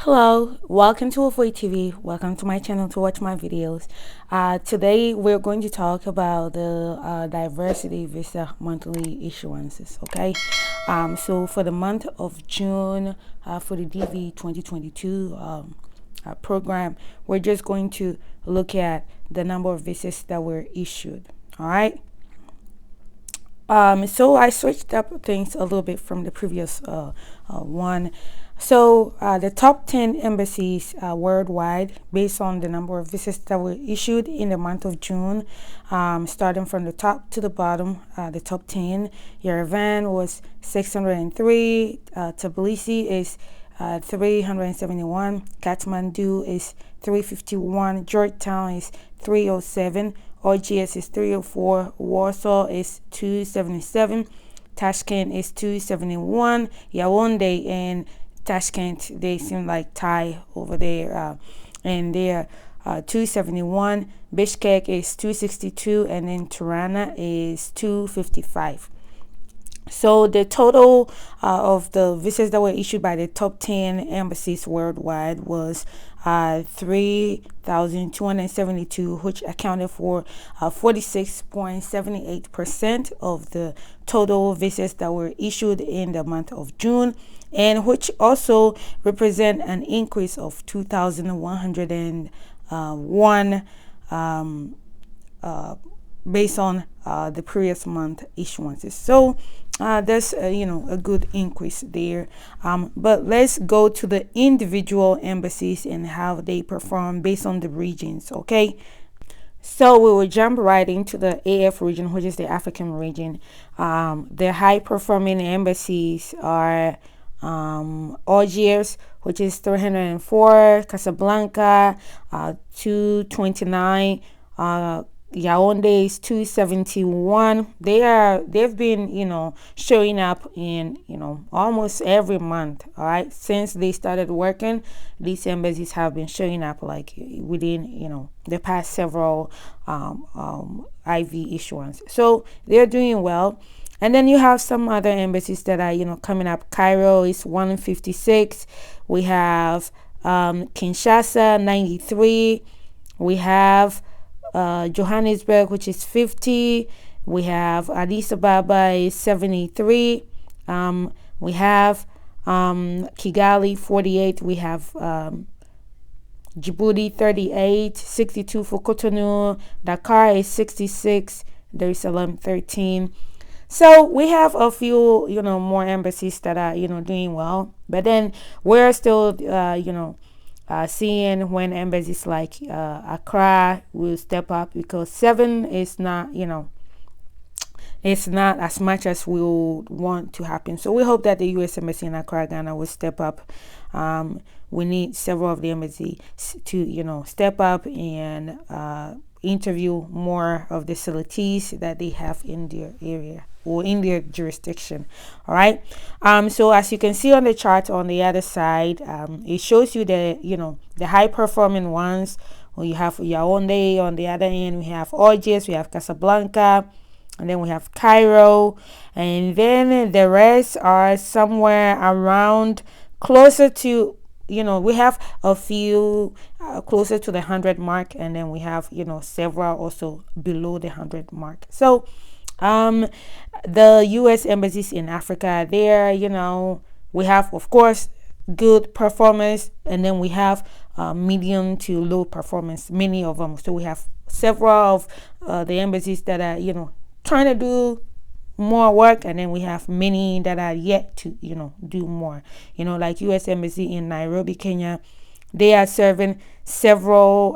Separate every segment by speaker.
Speaker 1: Hello, welcome to Avoid TV. Welcome to my channel to watch my videos. Today we're going to talk about the diversity visa monthly issuances. Okay, so for the month of June, for the DV 2022 program, we're just going to look at the number of visas that were issued. All right. So I switched up things a little bit from the previous one. So the top 10 embassies worldwide, based on the number of visas that were issued in the month of June, starting from the top to the bottom, the top 10. Yerevan was 603. Tbilisi is 371. Kathmandu is 351. Georgetown is 307. OGS is 304. Warsaw is 277. Tashkent is 271. Yaoundé and Tashkent, they seem like tie over there, and they're 271. Bishkek is 262, and then Tirana is 255. So the total of the visas that were issued by the top 10 embassies worldwide was 3,272, which accounted for 46.78% of the total visas that were issued in the month of June, and which also represent an increase of 2,101 based on the previous month issuances. So there's a good increase there, but let's go to the individual embassies and how they perform based on the regions. Okay, so we will jump right into the AF region, which is the African region. The high performing embassies are Algiers, which is 304, Casablanca 229, Yaoundé is 271. They've been showing up in almost every month. All right, since they started working, these embassies have been showing up like within the past several IV issuance. So they're doing well. And then you have some other embassies that are coming up. Cairo is 156. We have Kinshasa 93. We have Johannesburg, which is 50. We have Addis Ababa is 73. We have Kigali 48. We have Djibouti 38, 62 for Cotonou. Dakar is 66. Dar es Salaam 13. So we have a few more embassies that are doing well, but then we're still seeing when embassies like Accra will step up, because 7 is not it's not as much as we would want to happen. So we hope that the U.S. Embassy in Accra, Ghana will step up. We need several of the embassies to step up and interview more of the facilities that they have in their area or in their jurisdiction. All right, so as you can see on the chart on the other side, it shows you the the high performing ones. Well, you have Yaoundé on the other end, we have Algiers, we have Casablanca, and then we have Cairo, and then the rest are somewhere around closer to we have a few closer to the 100 mark, and then we have several also below the 100 mark. So the U.S. embassies in Africa, there we have, of course, good performance, and then we have medium to low performance, many of them. So we have several of the embassies that are trying to do more work, and then we have many that are yet to do more. Like U.S. Embassy in Nairobi, Kenya, they are serving several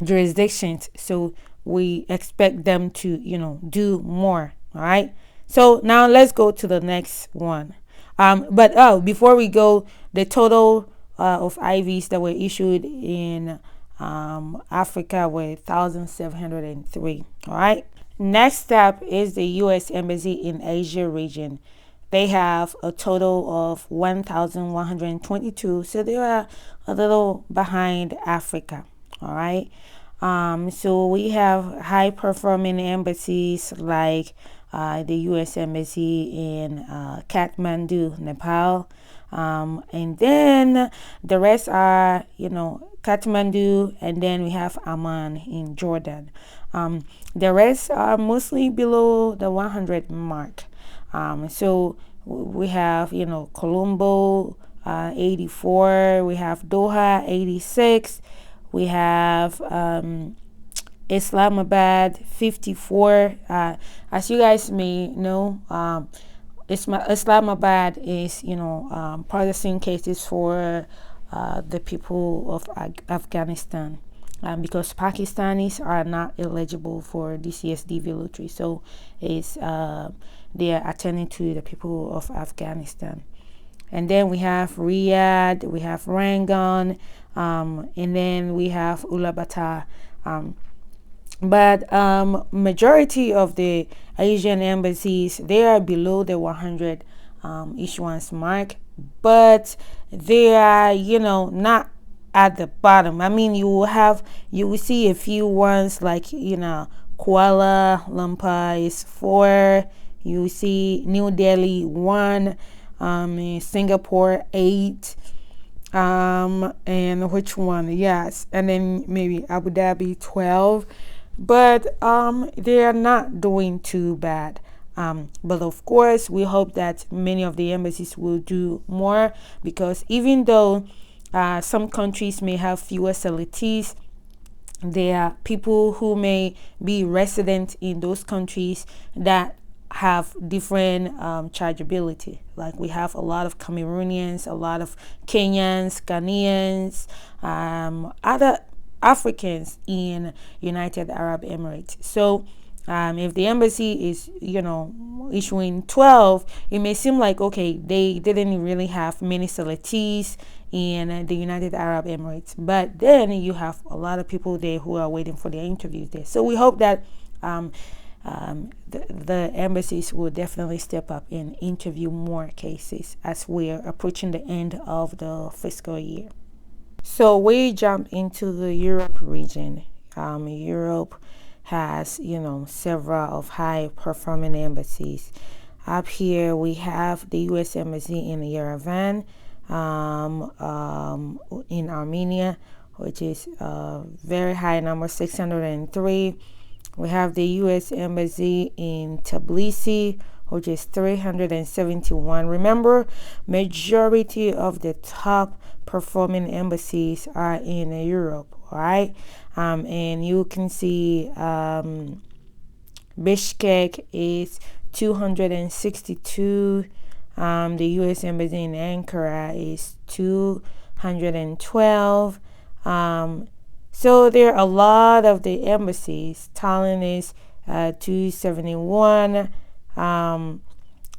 Speaker 1: jurisdictions, so we expect them to do more. All right, so now let's go to the next one. But before we go, the total of IVs that were issued in Africa were 1,703. All right. Next up is the U.S. Embassy in Asia region. They have a total of 1,122, so they are a little behind Africa. All right. So we have high performing embassies like the U.S. Embassy in Kathmandu, Nepal. And then the rest are, Kathmandu, and then we have Amman in Jordan. The rest are mostly below the 100 mark. So we have, Colombo, 84. We have Doha, 86. We have Islamabad, 54. As you guys may know, Islamabad is, processing cases for the people of Afghanistan, because Pakistanis are not eligible for this DV lottery. So it's they are attending to the people of Afghanistan. And then we have Riyadh, we have Rangoon, and then we have Ulaanbaatar. But majority of the Asian embassies, they are below the 100 issuance mark, but they are, not at the bottom. I mean, you will see a few ones like, Kuala Lumpur is 4. You see New Delhi 1, Singapore 8, and which one? Yes, and then maybe Abu Dhabi 12. But they are not doing too bad. But of course, we hope that many of the embassies will do more, because even though some countries may have fewer facilities, there are people who may be resident in those countries that have different chargeability. Like we have a lot of Cameroonians, a lot of Kenyans, Ghanaians, other Africans in United Arab Emirates. So if the embassy is, issuing 12, it may seem like, okay, they didn't really have many facilities in the United Arab Emirates. But then you have a lot of people there who are waiting for their interviews there. So we hope that the embassies will definitely step up and interview more cases as we're approaching the end of the fiscal year. So we jump into the Europe region. Europe has, several of high performing embassies. Up here we have the U.S. Embassy in Yerevan, in Armenia, which is a very high number, 603. We have the U.S. Embassy in Tbilisi, which is 371. Remember, majority of the top performing embassies are in Europe, right? And you can see Bishkek is 262. The U.S. Embassy in Ankara is 212. So there are a lot of the embassies. Tallinn is 271.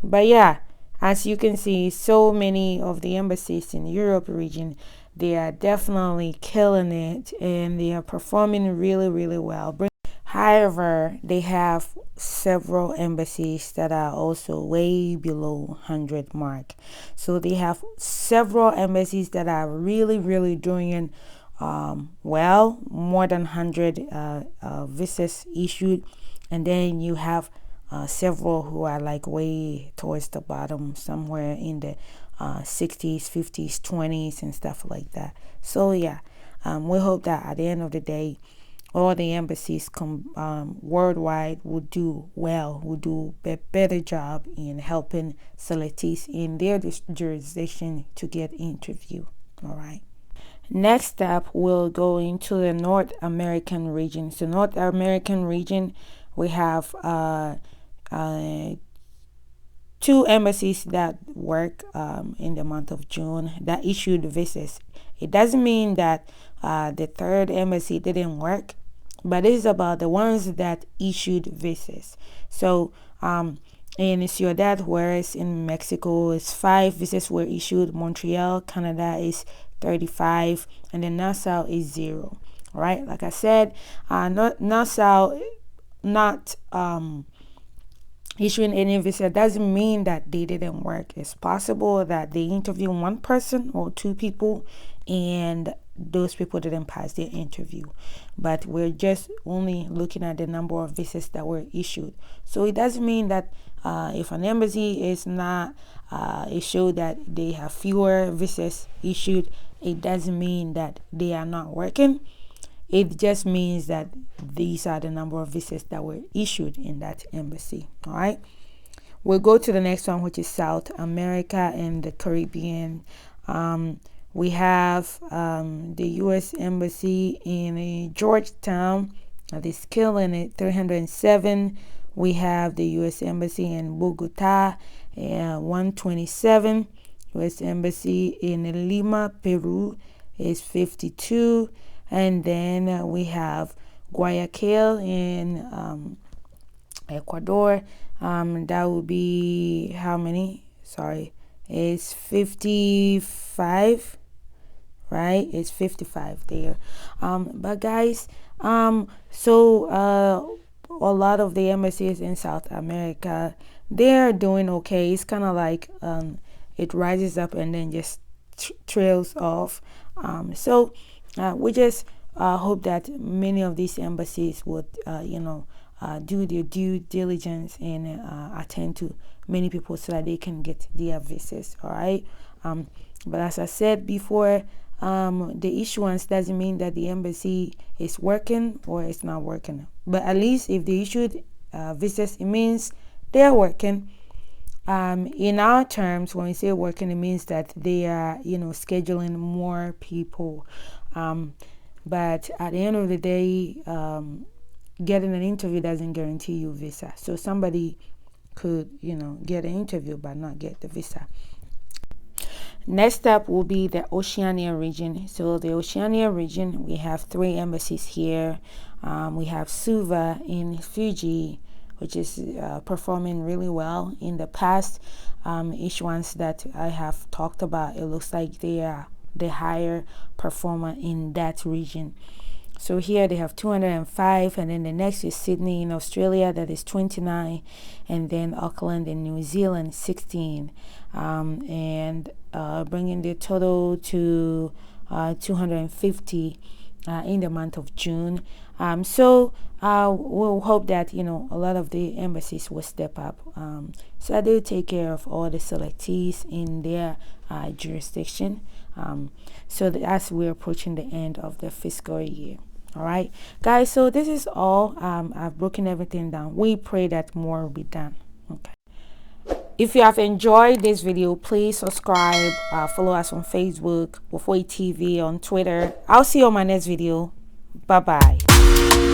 Speaker 1: But yeah, as you can see, so many of the embassies in the Europe region, they are definitely killing it, and they are performing really, really well. However, they have several embassies that are also way below 100 mark. So they have several embassies that are really, really doing well, more than 100 visas issued, and then you have several who are like way towards the bottom, somewhere in the 60s, 50s, 20s, and stuff like that. So yeah, we hope that at the end of the day, all the embassies worldwide will do well, will do a better job in helping selectees in their jurisdiction to get interview. All right. Next up, we'll go into the North American region. So North American region, we have 2 embassies that work in the month of June that issued visas. It doesn't mean that the third embassy didn't work, but this is about the ones that issued visas. So in Ciudad Juarez in Mexico is 5 visas were issued. Montreal, Canada is 35, and then Nassau is 0. All right, like I said, Nassau not issuing any visa doesn't mean that they didn't work. It's possible that they interview one person or 2 people and those people didn't pass their interview, but we're just only looking at the number of visas that were issued. So it doesn't mean that if an embassy is not it show that they have fewer visas issued, it doesn't mean that they are not working. It just means that these are the number of visas that were issued in that embassy. All right, we'll go to the next one, which is South America and the Caribbean. We have the U.S. Embassy in Georgetown that is killing it, 307. We have the U.S. Embassy in Bogota, 127. U.S. Embassy in Lima, Peru is 52. And then we have Guayaquil in Ecuador. That would be how many? Sorry, it's 55, right? It's 55 there. But guys, so a lot of the embassies in South America, they're doing okay. It's kind of like it rises up and then just trails off. So we just hope that many of these embassies would, do their due diligence and attend to many people so that they can get their visas. All right. But as I said before, the issuance doesn't mean that the embassy is working or it's not working. But at least if they issued visas, it means they are working. In our terms, when we say working, it means that they are, scheduling more people. But at the end of the day, getting an interview doesn't guarantee you visa. So somebody could, get an interview but not get the visa. Next up will be the Oceania region. So the Oceania region, we have 3 embassies here. We have Suva in Fiji, which is performing really well. In the past issuance that I have talked about, it looks like they are the higher performer in that region. So here they have 205, and then the next is Sydney in Australia, that is 29, and then Auckland in New Zealand, 16, and bringing the total to 250 in the month of June. So we'll hope that a lot of the embassies will step up, so that they'll take care of all the selectees in their jurisdiction. So as we're approaching the end of the fiscal year. All right, guys, so this is all. I've broken everything down. We pray that more will be done. Okay. If you have enjoyed this video, please subscribe, follow us on Facebook, Before TV, on Twitter. I'll see you on my next video. Bye-bye.